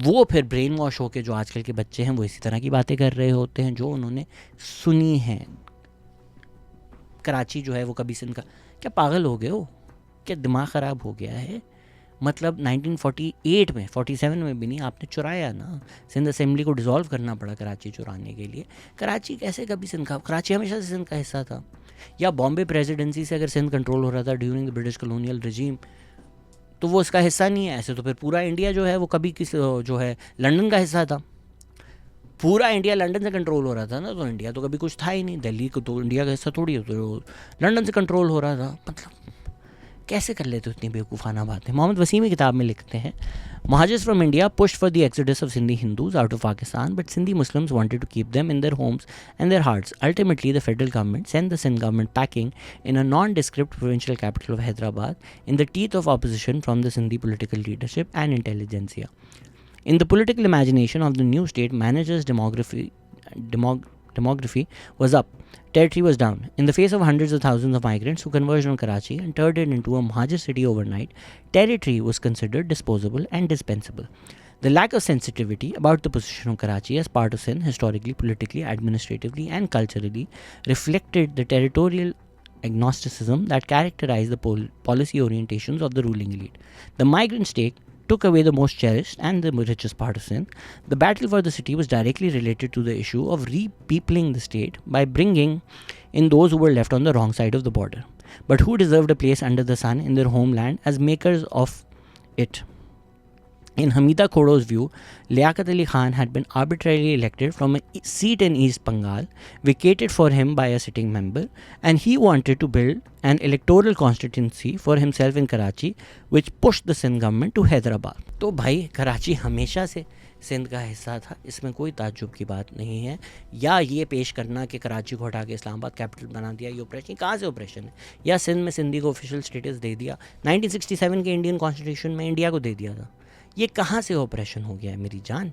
वो फिर brain wash होके जो आजकल के बच्चे हैं वो इसी तरह की बातें कर रहे होते हैं जो उन्होंने सुनी हैं। कराची जो है वो कभी सिंध का, क्या पागल हो गए हो, क्या दिमाग ख़राब हो गया है? मतलब 1948 में 47 में भी नहीं, आपने चुराया ना, सिंध असेंबली को डिसॉल्व करना पड़ा कराची चुराने के लिए। कराची कैसे कभी सिंध का, कराची हमेशा से सिंध का हिस्सा था। या बॉम्बे प्रेसिडेंसी से अगर सिंध कंट्रोल हो रहा था during the British colonial regime, तो वो इसका हिस्सा नहीं है। ऐसे तो फिर पूरा इंडिया जो है वो कभी किस जो है लंदन का हिस्सा था। पूरा इंडिया लंदन से कंट्रोल हो रहा था ना, तो इंडिया तो कभी कुछ था ही नहीं। दिल्ली को तो इंडिया का हिस्सा थोड़ी है, तो लंदन से कंट्रोल हो रहा था। मतलब कैसे कर लेते हो इतनी बेवकूफ़ाना बातें। मोहम्मद वसीम किताब में लिखते हैं, Muhajirs from India pushed for the exodus of Sindhi Hindus out of Pakistan, but Sindhi Muslims wanted to keep them in their homes and their hearts. Ultimately, the federal government sent the Sindh government packing in a nondescript provincial capital of Hyderabad in the teeth of opposition from the Sindhi political leadership and intelligentsia. In the political imagination of the new state, managers' demography was up, territory was down. In the face of hundreds of thousands of migrants who converged on Karachi and turned it into a Muhajir city overnight, territory was considered disposable and dispensable. The lack of sensitivity about the position of Karachi as part of Sindh, historically, politically, administratively, and culturally, reflected the territorial agnosticism that characterized the policy orientations of the ruling elite. The migrant state took away the most cherished and the richest part of Sindh. The battle for the city was directly related to the issue of repeopling the state by bringing in those who were left on the wrong side of the border, but who deserved a place under the sun in their homeland as makers of it. In Hamida Khodo's view, Liaquat Ali Khan had been arbitrarily elected from a seat in East Bengal, vacated for him by a sitting member, and he wanted to build an electoral constituency for himself in Karachi, which pushed the Sindh government to Hyderabad. तो भाई कराची हमेशा से सिंध का हिस्सा था, इसमें कोई ताज्जुब की बात नहीं है। या ये पेश करना कि कराची को हटा के इस्लामाबाद कैपिटल बना दिया, ये ऑपरेशन कहाँ से ऑपरेशन है? या सिंध में सिंधी को ऑफिशियल स्टेटस दे दिया, 1967 के इंडियन कॉन्स्टिट्यूशन में इंडिया को दे दिया था, ये कहाँ से ऑपरेशन हो गया है मेरी जान?